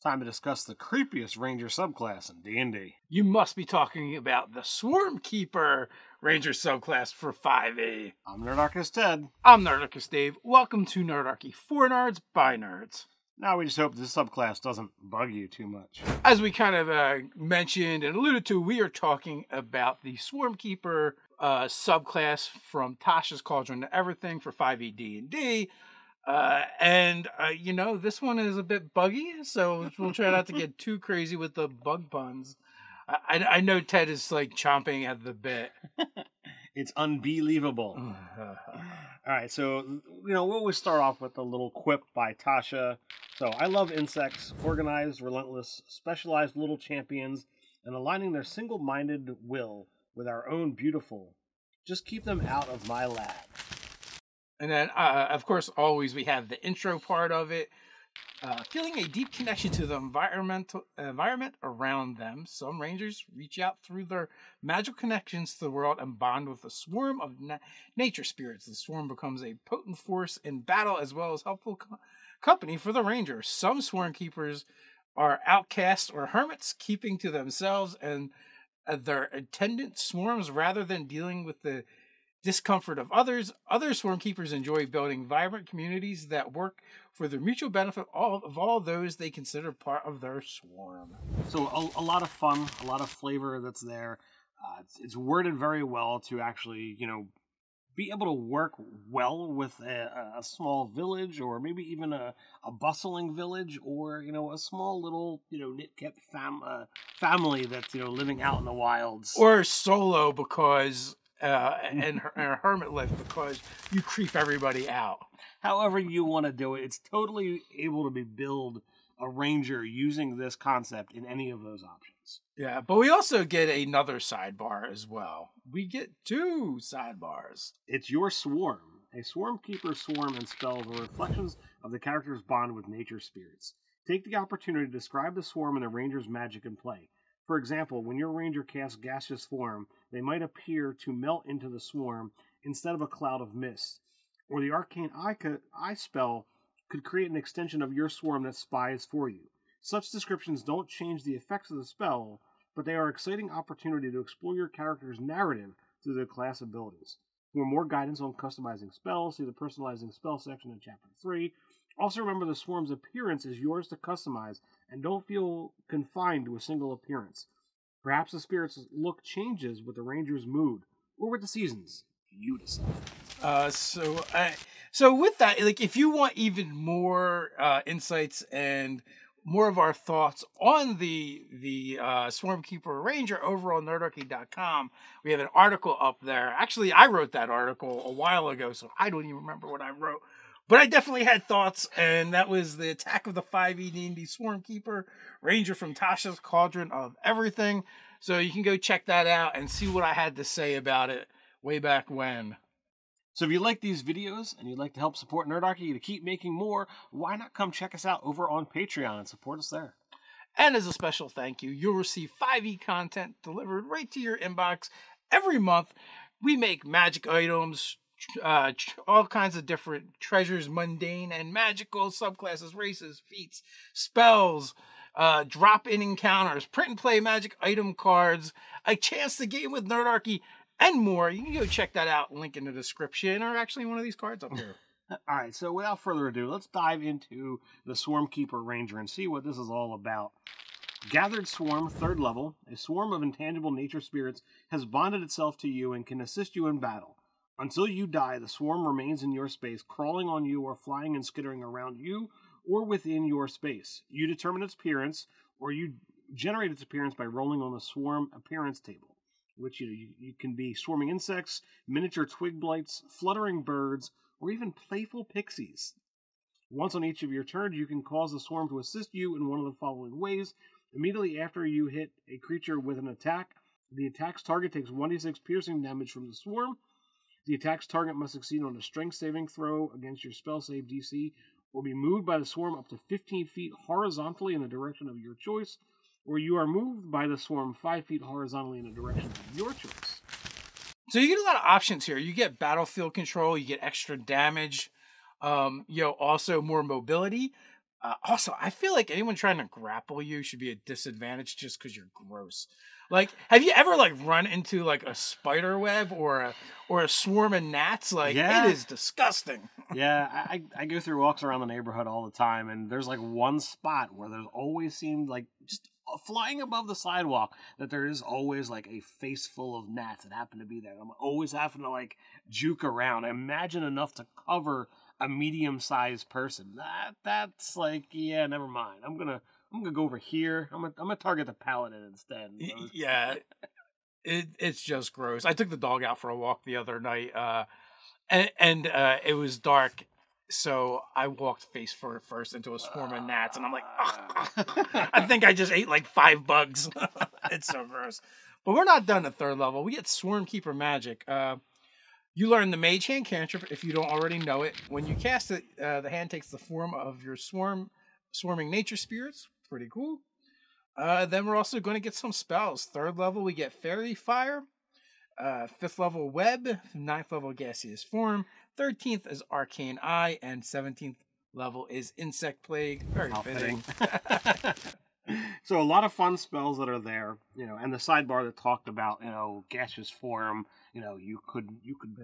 Time to discuss the creepiest Ranger subclass in D&D. You must be talking about the Swarm Keeper Ranger subclass for 5e. I'm Nerdarchist Ted. I'm Nerdarchist Dave. Welcome to Nerdarchy for Nerds by Nerds. Now we just hope this subclass doesn't bug you too much. As we kind of mentioned and alluded to, we are talking about the Swarm Keeper subclass from Tasha's Cauldron to Everything for 5e D&D. You know, this one is a bit buggy, so we'll try not to get too crazy with the bug puns. I know Ted is like chomping at the bit. It's unbelievable. All right, so, we'll always start off with a little quip by Tasha. So, I love insects, organized, relentless, specialized little champions, and aligning their single-minded will with our own beautiful. Just keep them out of my lab. And then, of course, always we have the intro part of it. Feeling a deep connection to the environment around them, some rangers reach out through their magical connections to the world and bond with a swarm of nature spirits. The swarm becomes a potent force in battle as well as helpful company for the rangers. Some swarm keepers are outcasts or hermits, keeping to themselves and their attendant swarms rather than dealing with the discomfort of others. Other swarm keepers enjoy building vibrant communities that work for the mutual benefit of all those they consider part of their swarm. So a lot of fun, a lot of flavor that's there. It's worded very well to actually, be able to work well with a small village, or maybe even a bustling village, or, a small little, knit-kept family that's, living out in the wilds. Or solo because... and her hermit life because you creep everybody out. However you want to do it, it's totally able to be build a ranger using this concept in any of those options. Yeah, but we also get another sidebar as well. We get 2 sidebars. It's your swarm. A swarm keeper's swarm and spells are reflections of the character's bond with nature spirits. Take the opportunity to describe the swarm and the ranger's magic in play. For example, when your ranger casts gaseous form, they might appear to melt into the swarm instead of a cloud of mist. Or the arcane eye spell could create an extension of your swarm that spies for you. Such descriptions don't change the effects of the spell, but they are an exciting opportunity to explore your character's narrative through their class abilities. For more guidance on customizing spells, see the personalizing spell section in Chapter 3. Also remember the swarm's appearance is yours to customize, and don't feel confined to a single appearance. Perhaps the spirit's look changes with the ranger's mood, or with the seasons. You decide. So with that, like, if you want even more insights and more of our thoughts on the Swarm Keeper Ranger over on nerdarchy.com, we have an article up there. Actually, I wrote that article a while ago, so I don't even remember what I wrote. But I definitely had thoughts, and that was the Attack of the 5e D&D Swarm Keeper Ranger from Tasha's Cauldron of Everything. So you can go check that out and see what I had to say about it way back when. So if you like these videos and you'd like to help support Nerdarchy to keep making more, why not come check us out over on Patreon and support us there? And as a special thank you, you'll receive 5e content delivered right to your inbox every month. We make magic items, all kinds of different treasures, mundane and magical subclasses, races, feats, spells, drop-in encounters, print and play magic item cards, a chance to game with Nerdarchy, and more. You can go check that out, link in the description, or actually one of these cards up here. All right, so without further ado, let's dive into the Swarm Keeper Ranger and see what this is all about. Gathered Swarm, 3rd level. A swarm of intangible nature spirits has bonded itself to you and can assist you in battle. Until you die, the swarm remains in your space, crawling on you or flying and skittering around you or within your space. You determine its appearance, or you generate its appearance by rolling on the swarm appearance table, which you can be swarming insects, miniature twig blights, fluttering birds, or even playful pixies. Once on each of your turns, you can cause the swarm to assist you in one of the following ways. Immediately after you hit a creature with an attack, the attack's target takes 1d6 piercing damage from the swarm. The attack's target must succeed on a strength saving throw against your spell save DC, or be moved by the swarm up to 15 feet horizontally in the direction of your choice, or you are moved by the swarm 5 feet horizontally in the direction of your choice. So you get a lot of options here. You get battlefield control, you get extra damage, also more mobility. Also, I feel like anyone trying to grapple you should be at disadvantage just because you're gross. Like, have you ever like run into like a spider web or a swarm of gnats? Like, Yeah. it is disgusting. Yeah, I go through walks around the neighborhood all the time, and there's like one spot where there's always seemed like just flying above the sidewalk that there is always like a face full of gnats that happen to be there. I'm always having to like juke around. Imagine enough to cover a medium-sized person. That's like, yeah, never mind. I'm gonna go over here. I'm gonna target the paladin instead. Yeah, it's just gross. I took the dog out for a walk the other night, and it was dark, so I walked face first into a swarm of gnats, and I'm like, I think I just ate like 5 bugs. It's so gross. But we're not done at 3rd level. We get Swarm Keeper magic. You learn the Mage Hand cantrip if you don't already know it. When you cast it, the hand takes the form of your swarming nature spirits. Pretty cool. Then we're also going to get some spells. 3rd level, we get Fairy Fire. 5th level, Web. 9th level, Gaseous Form. 13th is Arcane Eye. And 17th level is Insect Plague. Very fitting. So a lot of fun spells that are there, and the sidebar that talked about, gaseous form, you could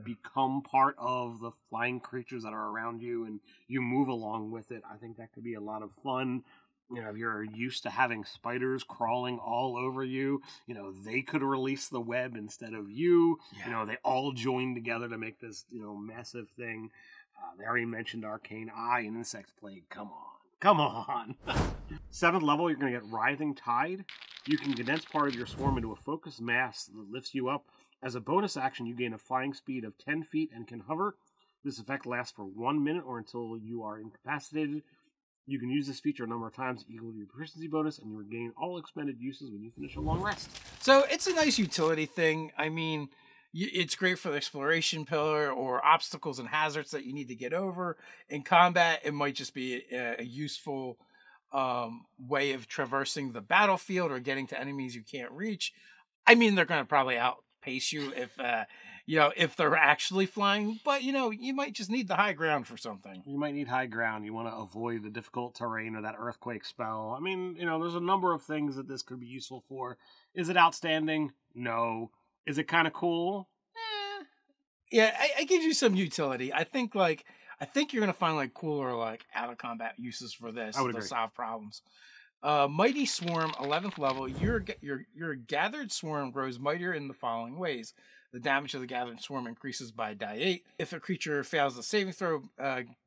become part of the flying creatures that are around you and you move along with it. I think that could be a lot of fun. If you're used to having spiders crawling all over you, they could release the web instead of you. Yeah. They all join together to make this, massive thing. They already mentioned Arcane Eye and Insect Plague. Come on. 7th level, you're going to get Writhing Tide. You can condense part of your swarm into a focused mass that lifts you up. As a bonus action, you gain a flying speed of 10 feet and can hover. This effect lasts for 1 minute or until you are incapacitated. You can use this feature a number of times equal to your proficiency bonus, and you regain all expended uses when you finish a long rest. So it's a nice utility thing. I mean, it's great for the exploration pillar or obstacles and hazards that you need to get over. In combat, it might just be a useful way of traversing the battlefield or getting to enemies you can't reach. I mean, they're going to probably outpace you if they're actually flying, but you might just need the high ground for something. You might need high ground. You want to avoid the difficult terrain or that earthquake spell. I mean, there's a number of things that this could be useful for. Is it outstanding? No. Is it kind of cool? Yeah, it gives you some utility. I think you're gonna find like cooler like out of combat uses for this. I would to agree. Solve problems. Mighty Swarm, 11th level. Your gathered swarm grows mightier in the following ways. The damage of the gathered swarm increases by die 8. If a creature fails the saving throw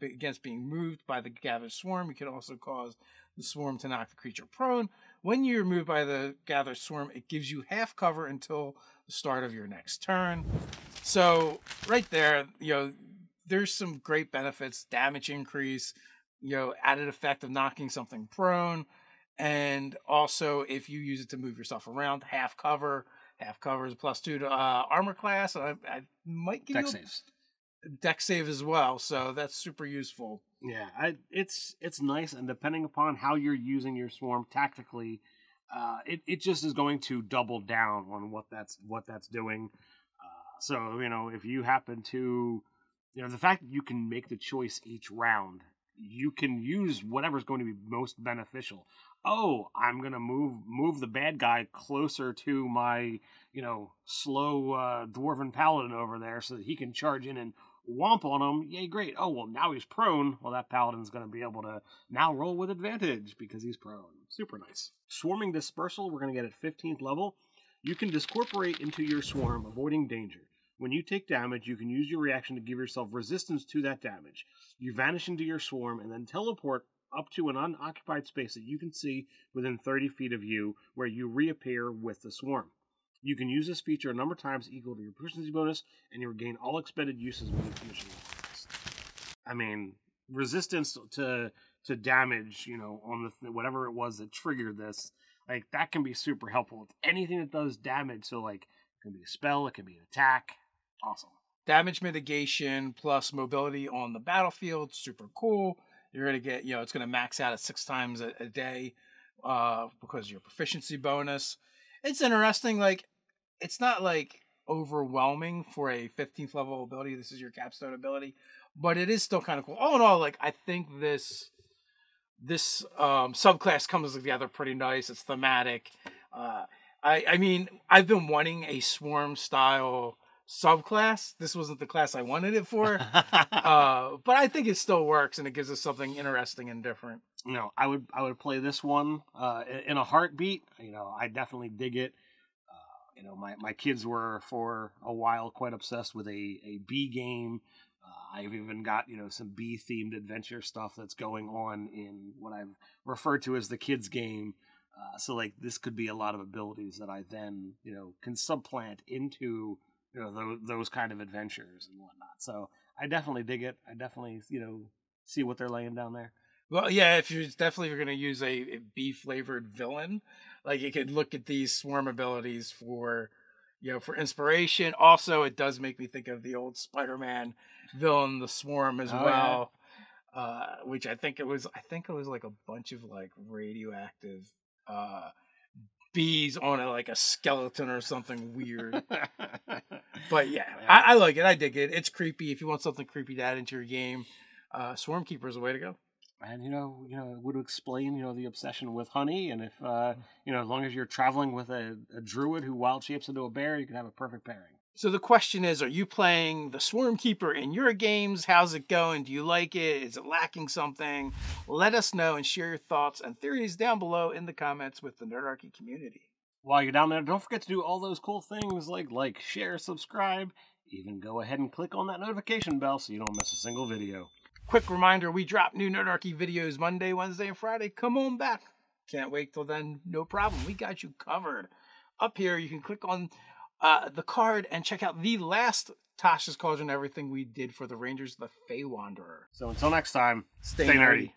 against being moved by the gathered swarm, you can also cause the swarm to knock the creature prone. When you're moved by the gathered swarm, it gives you half cover until the start of your next turn. So right there, there's some great benefits. Damage increase, added effect of knocking something prone. And also, if you use it to move yourself around, half cover. Half cover is +2 to armor class. I might give Dex you saves. Dex save as well. So that's super useful. Yeah, it's nice, and depending upon how you're using your swarm tactically, it just is going to double down on what that's doing. So if you happen to, the fact that you can make the choice each round, you can use whatever's going to be most beneficial. Oh, I'm gonna move the bad guy closer to my slow dwarven paladin over there so that he can charge in and womp on him. Yay, great. Oh, well, now he's prone. Well, that paladin's going to be able to now roll with advantage because he's prone. Super nice. Swarming Dispersal, we're going to get at 15th level. You can discorporate into your swarm, avoiding danger. When you take damage, you can use your reaction to give yourself resistance to that damage. You vanish into your swarm and then teleport up to an unoccupied space that you can see within 30 feet of you, where you reappear with the swarm. You can use this feature a number of times equal to your proficiency bonus, and you regain all expended uses when you finish a quest. I mean, resistance to damage, on whatever it was that triggered this, like that can be super helpful. It's anything that does damage, so like it can be a spell, it can be an attack. Awesome. Damage mitigation plus mobility on the battlefield, super cool. You're going to get, it's going to max out at 6 times a day because of your proficiency bonus. It's interesting. Like, it's not like overwhelming for a 15th level ability. This is your capstone ability, but it is still kind of cool. All in all, like, I think this this subclass comes together pretty nice. It's thematic. I mean, I've been wanting a swarm style subclass. This wasn't the class I wanted it for, but I think it still works, and it gives us something interesting and different. You know, I would play this one in a heartbeat. You know, I definitely dig it. You know, my kids were for a while quite obsessed with a bee game. I've even got, you know, some bee themed adventure stuff that's going on in what I've referred to as the kids game. So like this could be a lot of abilities that I then, you know, can supplant into, you know, those kind of adventures and whatnot. So I definitely dig it. I definitely, you know, see what they're laying down there. Well, yeah, if you're going to use a bee flavored villain, like you could look at these swarm abilities for, you know, for inspiration. Also, it does make me think of the old Spider-Man villain, the Swarm, as well. Yeah. Which I think it was like a bunch of like radioactive bees on like a skeleton or something weird. But yeah, I like it. I dig it. It's creepy. If you want something creepy to add into your game, Swarm Keeper is the way to go. And you know, it would explain, you know, the obsession with honey. And if you know, as long as you're traveling with a druid who wild shapes into a bear, you can have a perfect pairing. So the question is, are you playing the Swarm Keeper in your games? How's it going? Do you like it? Is it lacking something? Let us know and share your thoughts and theories down below in the comments with the Nerdarchy community. While you're down there, don't forget to do all those cool things like, share, subscribe, even go ahead and click on that notification bell so you don't miss a single video. Quick reminder, we drop new Nerdarchy videos Monday, Wednesday, and Friday. Come on back. Can't wait till then. No problem. We got you covered. Up here, you can click on the card and check out the last Tasha's Cauldron Everything we did for the Rangers, the Fey Wanderer. So until next time, stay nerdy.